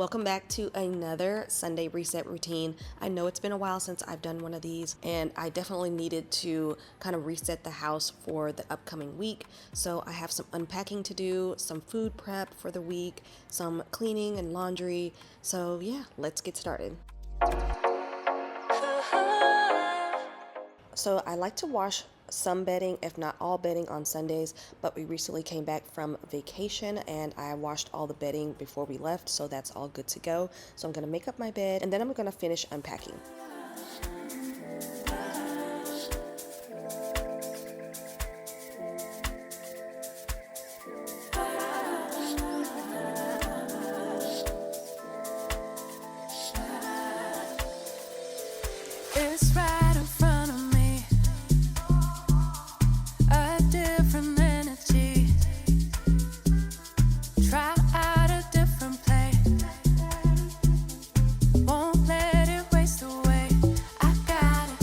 Welcome back to another Sunday reset routine. I know it's been a while since I've done one of these, and I definitely needed to kind of reset the house for the upcoming week. So I have some unpacking to do, some food prep for the week, some cleaning and laundry. So yeah, let's get started. So I like to wash some bedding, if not all bedding, on Sundays, but we recently came back from vacation and I washed all the bedding before we left, so that's all good to go. So I'm gonna make up my bed and then I'm gonna finish unpacking. It's right in front of me, a different energy. Try out a different play, won't let it waste away. I got it,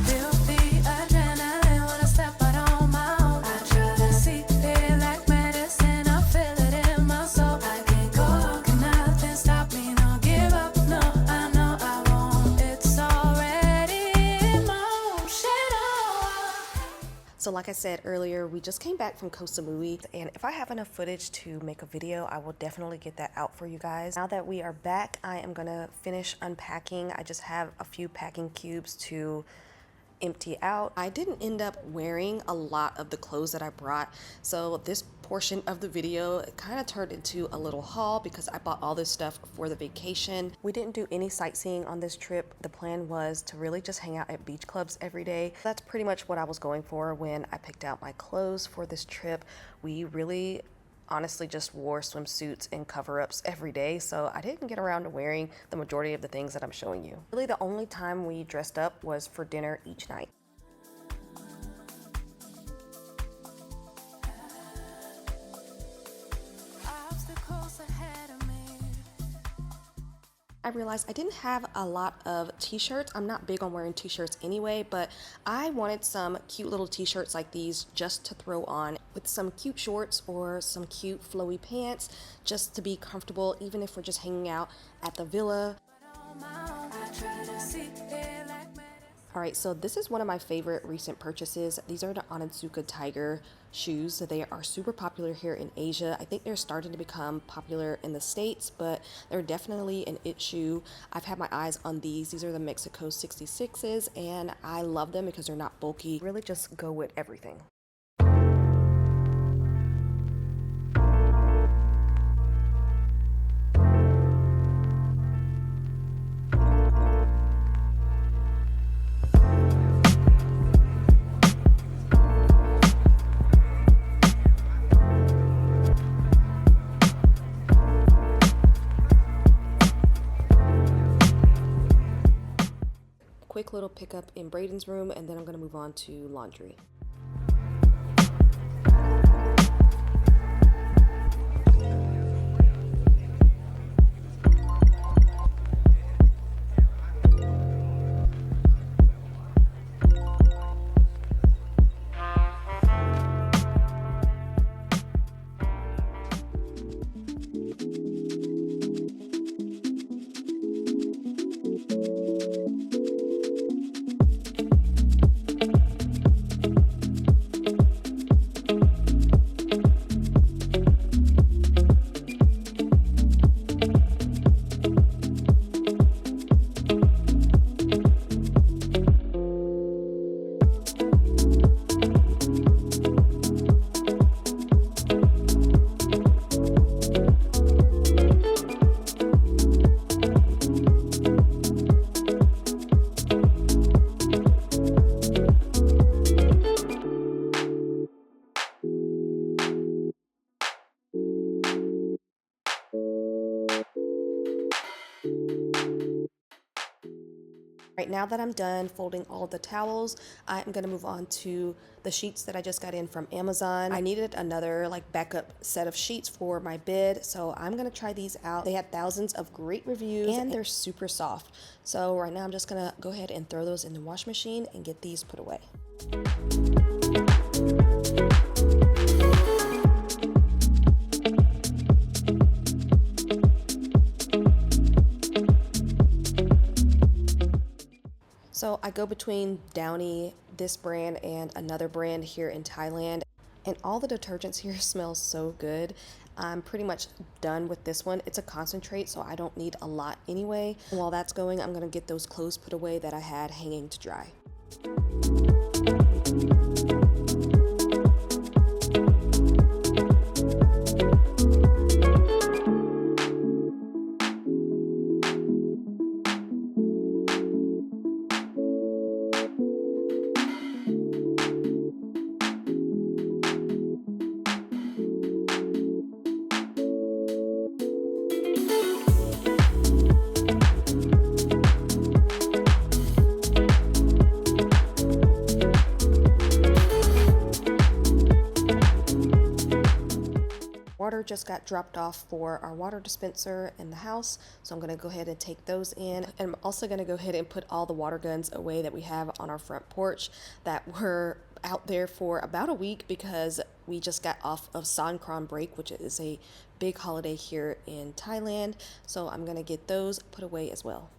feel the adrenaline when I step out on my own. I try to see it like medicine, I feel it in my soul. I can't go, can nothing stop me, no give up, no, I know I won't. It's already emotional. So like I said earlier, we just came back from Koh Samui, and if I have enough footage to make a video, I will definitely get that out for you guys. Now that we are back, I am gonna finish unpacking. I just have a few packing cubes to empty out. I didn't end up wearing a lot of the clothes that I brought, so this portion of the video kind of turned into a little haul because I bought all this stuff for the vacation. We didn't do any sightseeing on this trip. The plan was to really just hang out at beach clubs every day. That's pretty much what I was going for when I picked out my clothes for this trip. We really honestly just wore swimsuits and cover-ups every day, so I didn't get around to wearing the majority of the things that I'm showing you. Really, the only time we dressed up was for dinner each night. Obstacles ahead of me. I realized I didn't have a lot of t-shirts. I'm not big on wearing t-shirts anyway, but I wanted some cute little t-shirts like these just to throw on with some cute shorts or some cute flowy pants just to be comfortable even if we're just hanging out at the villa. Alright, so this is one of my favorite recent purchases. These are the Onitsuka Tiger shoes. They are super popular here in Asia. I think they're starting to become popular in the States, but they're definitely an it shoe. I've had my eyes on these. These are the Mexico 66s, and I love them because they're not bulky. Really just go with everything. Quick little pickup in Braden's room, and then I'm going to move on to laundry. Right now that I'm done folding all the towels, I'm gonna move on to the sheets that I just got in from Amazon. I needed another backup set of sheets for my bed, so I'm gonna try these out. They had thousands of great reviews and they're super soft. So right now I'm just gonna go ahead and throw those in the wash machine and get these put away. So I go between Downy, this brand, and another brand here in Thailand. And all the detergents here smell so good. I'm pretty much done with this one. It's a concentrate, so I don't need a lot anyway. And while that's going, I'm gonna get those clothes put away that I had hanging to dry. Water just got dropped off for our water dispenser in the house, so I'm going to go ahead and take those in. And I'm also going to go ahead and put all the water guns away that we have on our front porch that were out there for about a week because we just got off of Songkran break, which is a big holiday here in Thailand. So I'm going to get those put away as well.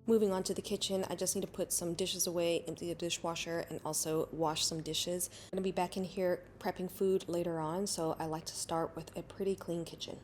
Moving on to the kitchen, I just need to put some dishes away, empty the dishwasher, and also wash some dishes. I'm going to be back in here prepping food later on, so I like to start with a pretty clean kitchen.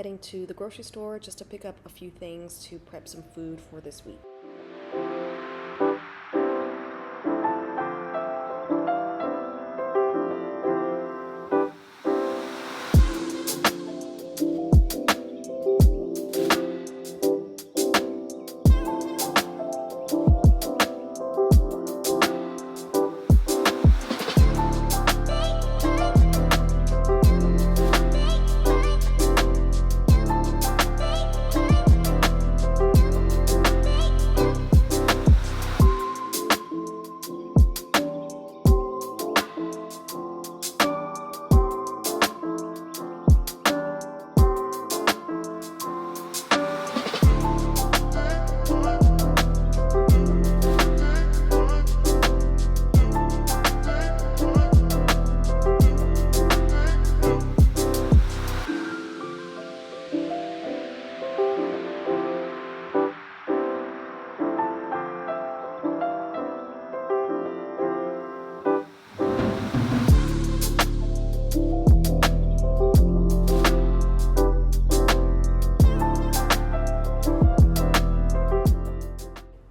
heading to the grocery store just to pick up a few things to prep some food for this week.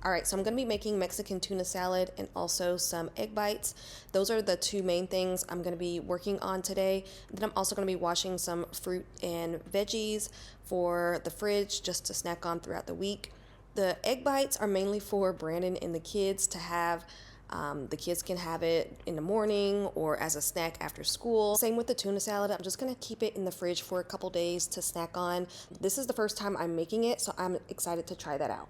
All right, so I'm gonna be making Mexican tuna salad and also some egg bites. Those are the two main things I'm gonna be working on today. Then I'm also gonna be washing some fruit and veggies for the fridge just to snack on throughout the week. The egg bites are mainly for Brandon and the kids to have. The kids can have it in the morning or as a snack after school. Same with the tuna salad. I'm just gonna keep it in the fridge for a couple days to snack on. This is the first time I'm making it, so I'm excited to try that out.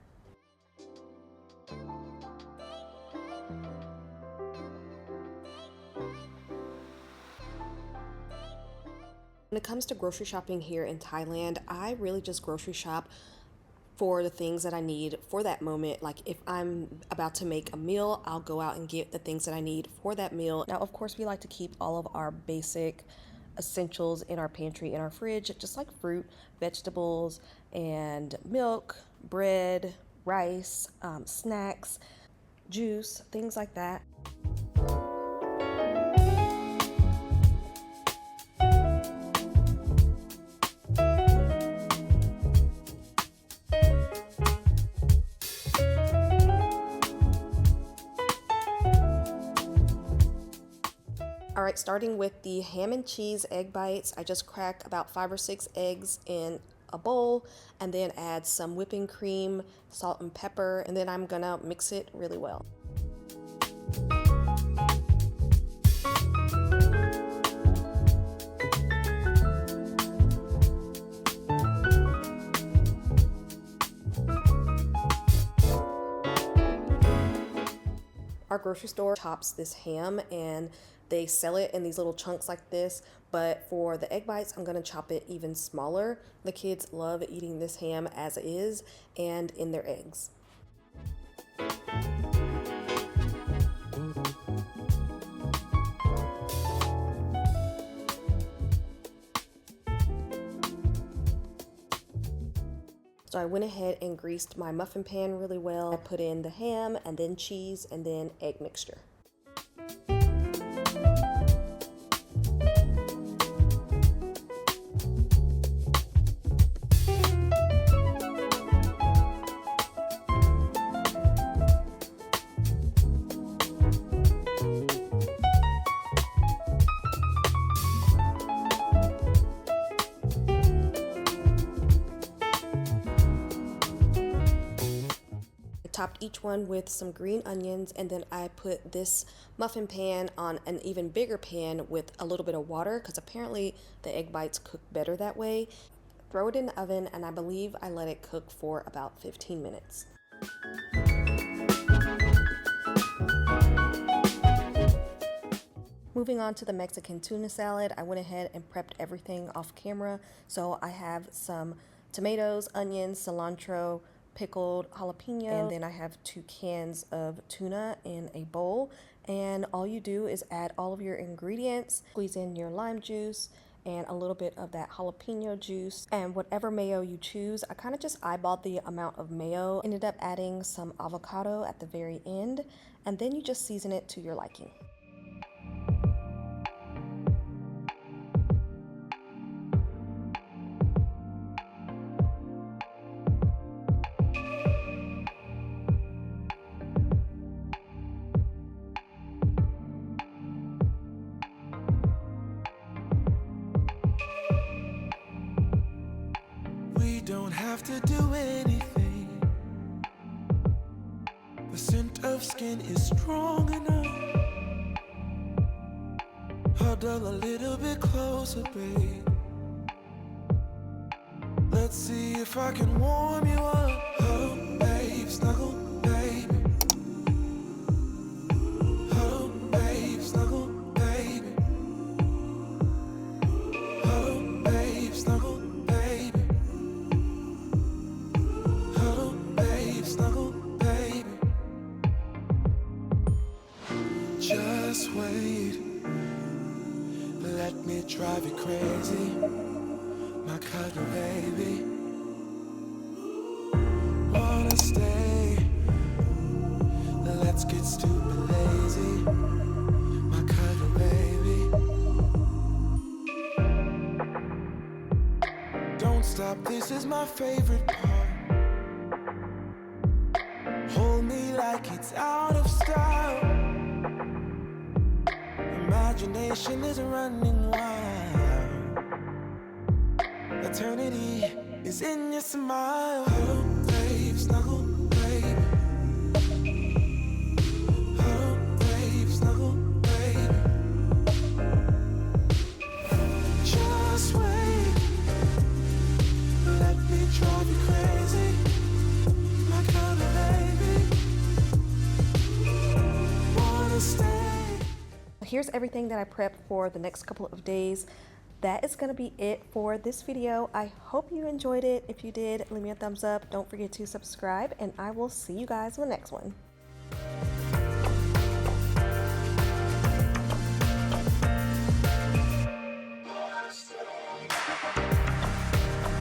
When it comes to grocery shopping here in Thailand, I really just grocery shop for the things that I need for that moment. Like if I'm about to make a meal, I'll go out and get the things that I need for that meal. Now, of course, we like to keep all of our basic essentials in our pantry, in our fridge, just like fruit, vegetables, and milk, bread, rice, snacks, juice, things like that. All right, starting with the ham and cheese egg bites, I just crack about 5 or 6 eggs in a bowl and then add some whipping cream, salt and pepper, and then I'm gonna mix it really well. Our grocery store chops this ham and they sell it in these little chunks like this, but for the egg bites, I'm gonna chop it even smaller. The kids love eating this ham as is and in their eggs. So I went ahead and greased my muffin pan really well. I put in the ham and then cheese and then egg mixture. Topped each one with some green onions, and then I put this muffin pan on an even bigger pan with a little bit of water because apparently the egg bites cook better that way. Throw it in the oven, and I believe I let it cook for about 15 minutes. Moving on to the Mexican tuna salad, I went ahead and prepped everything off camera. So I have some tomatoes, onions, cilantro, pickled jalapeno, and then I have 2 cans of tuna in a bowl. And all you do is add all of your ingredients, squeeze in your lime juice and a little bit of that jalapeno juice and whatever mayo you choose. I kind of just eyeballed the amount of mayo, ended up adding some avocado at the very end, and then you just season it to your liking. have to do anything. The scent of skin is strong enough. Huddle a little bit closer, babe. Let's see if I can warm you up. Oh, babe, snuggle, baby. Oh, babe, snuggle, baby. Oh, babe, snuggle, baby. Oh, babe, snuggle, baby. Just wait. Let me drive you crazy, my cuddle baby. Wanna stay? Let's get stupid lazy, my cuddle baby. Don't stop, this is my favorite part. Hold me like it's out of style. Imagination is running wild. Eternity is in your smile. Oh, babe, snuggle, baby. Oh, babe, snuggle, baby. Just wait. Let me drive you crazy, my kind of baby. Wanna stay? Here's everything that I prepped for the next couple of days. That is going to be it for this video. I hope you enjoyed it. If you did, leave me a thumbs up. Don't forget to subscribe, and I will see you guys in the next one.